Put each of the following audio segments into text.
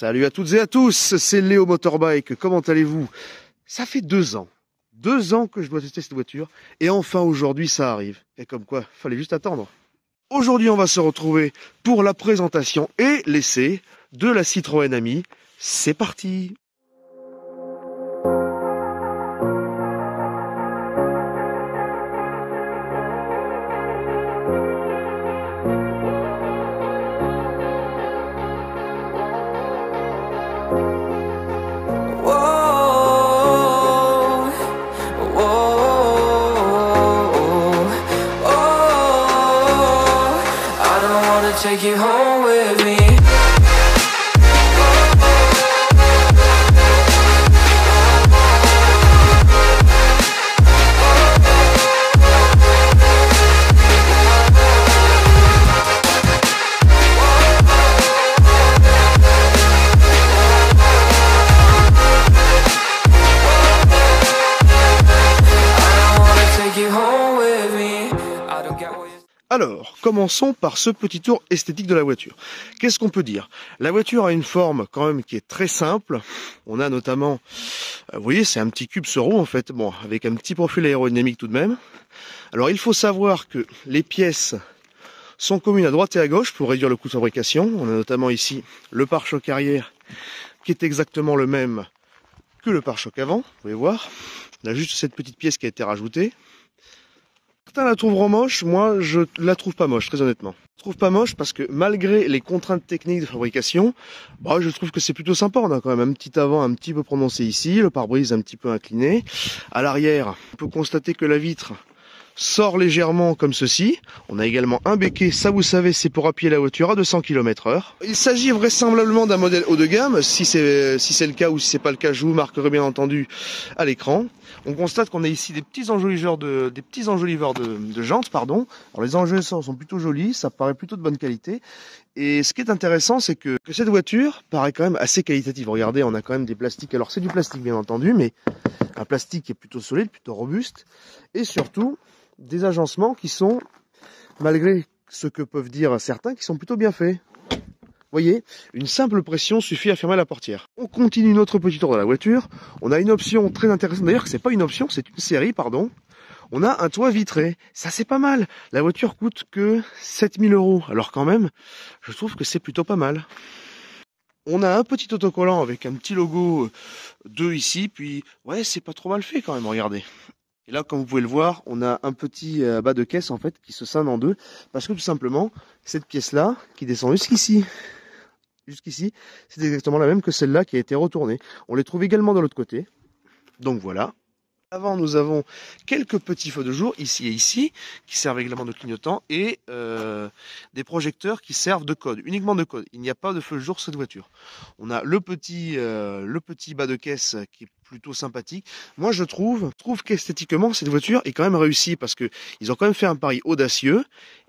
Salut à toutes et à tous, c'est Léo Motorbike, comment allez-vous? Ça fait 2 ans. 2 ans que je dois tester cette voiture et enfin aujourd'hui ça arrive. Et comme quoi, fallait juste attendre. Aujourd'hui on va se retrouver pour la présentation et l'essai de la Citroën Ami. C'est parti! Take you home with me. Alors, commençons par ce petit tour esthétique de la voiture. Qu'est-ce qu'on peut dire? La voiture a une forme quand même qui est très simple. On a notamment, vous voyez, c'est un petit cube Soro en fait, bon, avec un petit profil aérodynamique tout de même. Alors il faut savoir que les pièces sont communes à droite et à gauche pour réduire le coût de fabrication. On a notamment ici le pare-choc arrière qui est exactement le même que le pare-choc avant, vous pouvez voir. On a juste cette petite pièce qui a été rajoutée. Certains la trouveront moche, moi je la trouve pas moche, très honnêtement. Je trouve pas moche parce que malgré les contraintes techniques de fabrication, bah, je trouve que c'est plutôt sympa. On a quand même un petit avant un petit peu prononcé ici, le pare-brise un petit peu incliné. À l'arrière, on peut constater que la vitre sort légèrement comme ceci. On a également un béquet, ça vous savez, c'est pour appuyer la voiture à 200 km/h. Il s'agit vraisemblablement d'un modèle haut de gamme. Si c'est le cas ou si c'est pas le cas, je vous marquerai bien entendu à l'écran. On constate qu'on a ici des petits enjoliveurs de jantes, pardon. Alors les enjoliveurs sont plutôt jolis, ça paraît plutôt de bonne qualité. Et ce qui est intéressant, c'est que cette voiture paraît quand même assez qualitative. Regardez, on a quand même des plastiques. Alors c'est du plastique bien entendu, mais un plastique qui est plutôt solide, plutôt robuste. Et surtout, des agencements qui sont, malgré ce que peuvent dire certains, qui sont plutôt bien faits. Vous voyez, une simple pression suffit à fermer la portière. On continue notre petit tour de la voiture. On a une option très intéressante. D'ailleurs, c'est pas une option, c'est une série, pardon. On a un toit vitré. Ça, c'est pas mal. La voiture coûte que 7000 €. Alors quand même, je trouve que c'est plutôt pas mal. On a un petit autocollant avec un petit logo 2 ici. Puis, ouais, c'est pas trop mal fait quand même, regardez. Et là, comme vous pouvez le voir, on a un petit bas de caisse en fait qui se scinde en deux. Parce que tout simplement, cette pièce-là, qui descend jusqu'ici, c'est exactement la même que celle-là qui a été retournée. On les trouve également de l'autre côté. Donc voilà. Avant, nous avons quelques petits feux de jour, ici et ici, qui servent également de clignotants, et des projecteurs qui servent de code, uniquement de code. Il n'y a pas de feu de jour sur cette voiture. On a le petit bas de caisse qui est plutôt sympathique. Moi, je trouve qu'esthétiquement, cette voiture est quand même réussie, parce que ils ont quand même fait un pari audacieux,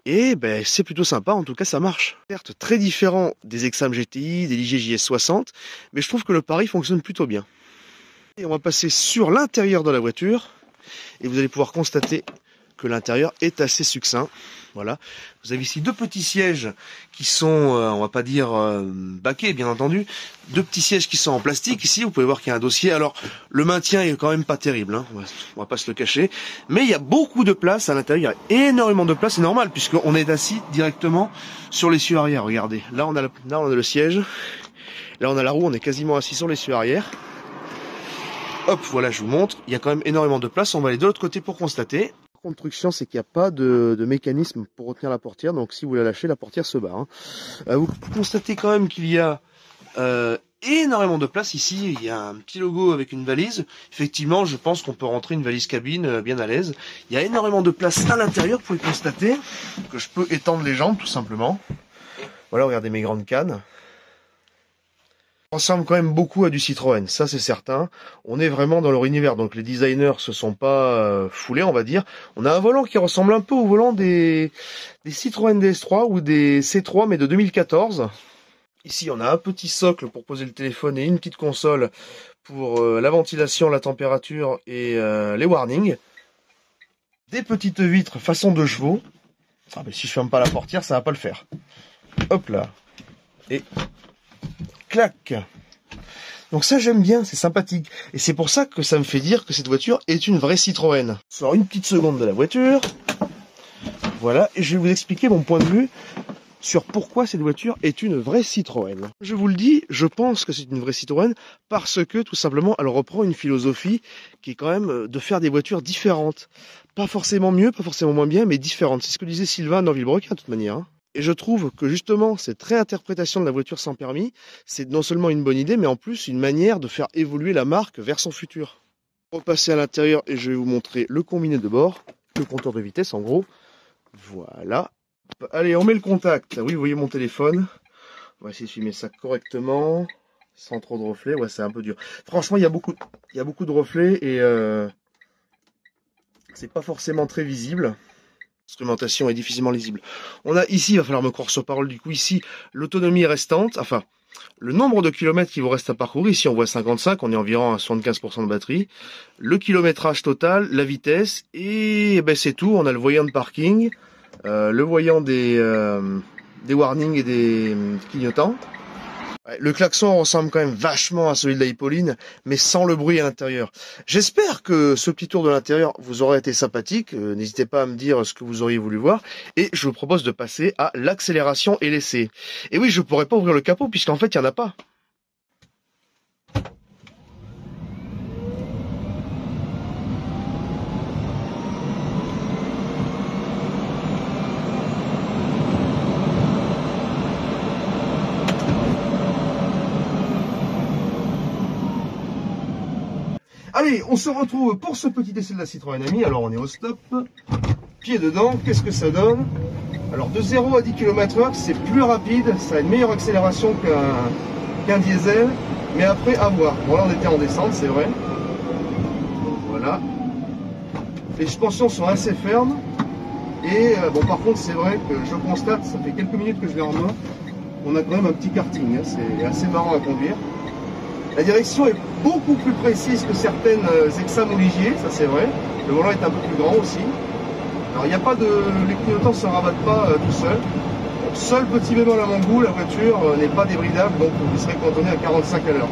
et ben, c'est plutôt sympa, en tout cas ça marche. Certes, très différent des Exam GTI, des Ligier JS60, mais je trouve que le pari fonctionne plutôt bien. Et on va passer sur l'intérieur de la voiture et vous allez pouvoir constater que l'intérieur est assez succinct. Voilà, vous avez ici 2 petits sièges qui sont, on va pas dire baquets bien entendu, 2 petits sièges qui sont en plastique. Ici, vous pouvez voir qu'il y a un dossier. Alors, le maintien est quand même pas terrible, hein. On va pas se le cacher, mais il y a beaucoup de place à l'intérieur. Il y a énormément de place, c'est normal puisqu'on est assis directement sur l'essieu arrière. Regardez, là on a le siège, là on a la roue, on est quasiment assis sur l'essieu arrière. Hop, voilà, je vous montre. Il y a quand même énormément de place. On va aller de l'autre côté pour constater. La construction, c'est qu'il n'y a pas de mécanisme pour retenir la portière. Donc, si vous la lâchez, la portière se barre. Vous constatez quand même qu'il y a énormément de place ici. Il y a un petit logo avec une valise. Effectivement, je pense qu'on peut rentrer une valise cabine bien à l'aise. Il y a énormément de place à l'intérieur. Vous pouvez constater que je peux étendre les jambes, tout simplement. Voilà, regardez mes grandes cannes. Ressemble quand même beaucoup à du Citroën, ça c'est certain. On est vraiment dans leur univers, donc les designers se sont pas foulés, on va dire. On a un volant qui ressemble un peu au volant des Citroën DS3 ou des C3, mais de 2014. Ici, on a un petit socle pour poser le téléphone et une petite console pour la ventilation, la température et les warnings. Des petites vitres façon 2 chevaux. Ah, mais si je ferme pas la portière, ça va pas le faire. Hop là. Et clac. Donc ça j'aime bien, c'est sympathique. Et c'est pour ça que ça me fait dire que cette voiture est une vraie Citroën. Je sors une petite seconde de la voiture. Voilà, et je vais vous expliquer mon point de vue sur pourquoi cette voiture est une vraie Citroën. Je vous le dis, je pense que c'est une vraie Citroën parce que tout simplement elle reprend une philosophie qui est quand même de faire des voitures différentes. Pas forcément mieux, pas forcément moins bien, mais différentes. C'est ce que disait Sylvain dans Villebrequin de toute manière. Et je trouve que justement cette réinterprétation de la voiture sans permis, c'est non seulement une bonne idée, mais en plus une manière de faire évoluer la marque vers son futur. On va passer à l'intérieur et je vais vous montrer le combiné de bord, le compteur de vitesse en gros. Voilà. Allez, on met le contact. Oui, vous voyez mon téléphone. On va essayer de filmer ça correctement, sans trop de reflets. Ouais, c'est un peu dur. Franchement, il y a beaucoup de reflets et c'est pas forcément très visible. L'instrumentation est difficilement lisible. On a ici, il va falloir me croire sur parole du coup, ici, l'autonomie restante, enfin, le nombre de kilomètres qu'il vous reste à parcourir. Ici, on voit 55, on est environ à 75% de batterie. Le kilométrage total, la vitesse, et ben, c'est tout. On a le voyant de parking, le voyant des warnings et des clignotants. Ouais, le klaxon ressemble quand même vachement à celui de la Hippoline, mais sans le bruit à l'intérieur. J'espère que ce petit tour de l'intérieur vous aura été sympathique. N'hésitez pas à me dire ce que vous auriez voulu voir. Et je vous propose de passer à l'accélération et l'essai. Et oui, je pourrais pas ouvrir le capot puisqu'en fait, il n'y en a pas. Allez, on se retrouve pour ce petit essai de la Citroën Ami. Alors on est au stop, pied dedans, qu'est-ce que ça donne? Alors de 0 à 10 km/h, c'est plus rapide, ça a une meilleure accélération qu'un diesel, mais après à voir. Bon là on était en descente, c'est vrai. Donc, voilà. Les suspensions sont assez fermes. Et bon par contre c'est vrai que je constate, ça fait quelques minutes que je l'ai en main, on a quand même un petit karting, hein, c'est assez marrant à conduire. La direction est beaucoup plus précise que certaines Exam ou Ligier, ça c'est vrai. Le volant est un peu plus grand aussi. Alors il n'y a pas de... les clignotants ne se rabattent pas tout seuls. Donc, seul petit bémol à mon goût, la voiture n'est pas débridable, donc vous serez cantonné à 45 à l'heure.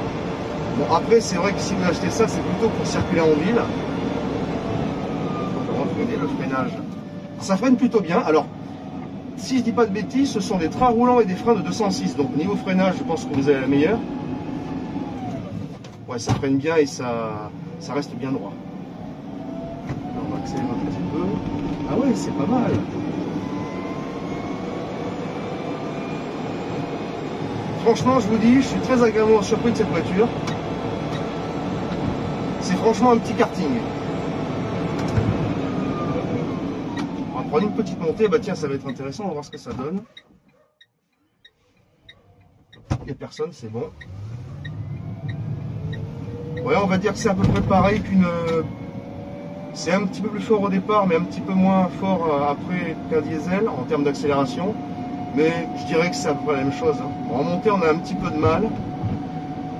Bon après c'est vrai que si vous achetez ça, c'est plutôt pour circuler en ville. Donc on va freiner, le freinage. Ça freine plutôt bien. Alors si je dis pas de bêtises, ce sont des trains roulants et des freins de 206. Donc niveau freinage, je pense que vous avez la meilleure. Ouais, ça freine bien et ça reste bien droit. Alors, on va accélérer un petit peu. Ah ouais, c'est pas mal. Franchement, je vous dis, je suis très agréablement surpris de cette voiture. C'est franchement un petit karting. On va prendre une petite montée. Bah tiens, ça va être intéressant, on va voir ce que ça donne. Il n'y a personne, c'est bon. Ouais, on va dire que c'est à peu près pareil qu'une... C'est un petit peu plus fort au départ, mais un petit peu moins fort après qu'un diesel en termes d'accélération. Mais je dirais que c'est à peu près la même chose. En montée, on a un petit peu de mal.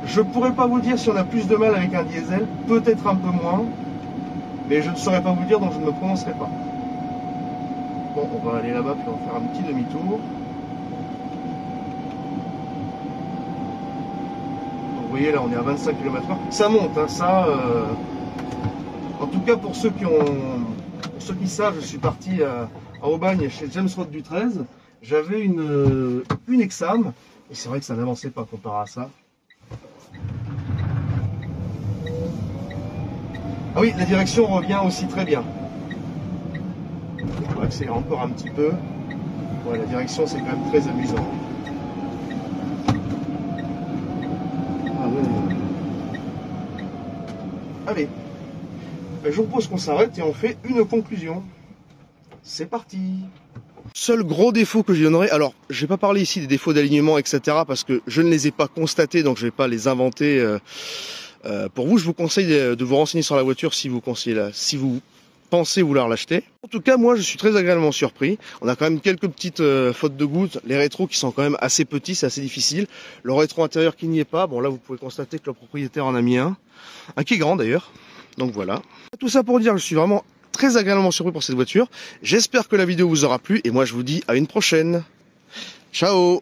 Je pourrais pas vous dire si on a plus de mal avec un diesel, peut-être un peu moins. Mais je ne saurais pas vous dire, donc je ne me prononcerai pas. Bon, on va aller là-bas, puis on va faire un petit demi-tour. Vous voyez là on est à 25 km/h, ça monte, hein, ça en tout cas pour ceux qui savent, je suis parti à Aubagne chez James Road du 13, j'avais une Exam et c'est vrai que ça n'avançait pas comparé à ça. Ah oui, la direction revient aussi très bien. On va accélérer encore un petit peu. Ouais, la direction c'est quand même très amusant. Allez, je vous propose qu'on s'arrête et on fait une conclusion. C'est parti. Seul gros défaut que je donnerais, alors je vais pas parler ici des défauts d'alignement etc parce que je ne les ai pas constatés donc je vais pas les inventer pour vous. Je vous conseille de vous renseigner sur la voiture si vous pensez vouloir l'acheter. En tout cas moi je suis très agréablement surpris. On a quand même quelques petites fautes de gouttes, les rétros qui sont quand même assez petits, c'est assez difficile. Le rétro intérieur qui n'y est pas, bon là vous pouvez constater que le propriétaire en a mis un qui est grand d'ailleurs. Donc voilà. Tout ça pour dire que je suis vraiment très agréablement surpris pour cette voiture. J'espère que la vidéo vous aura plu et moi je vous dis à une prochaine. Ciao.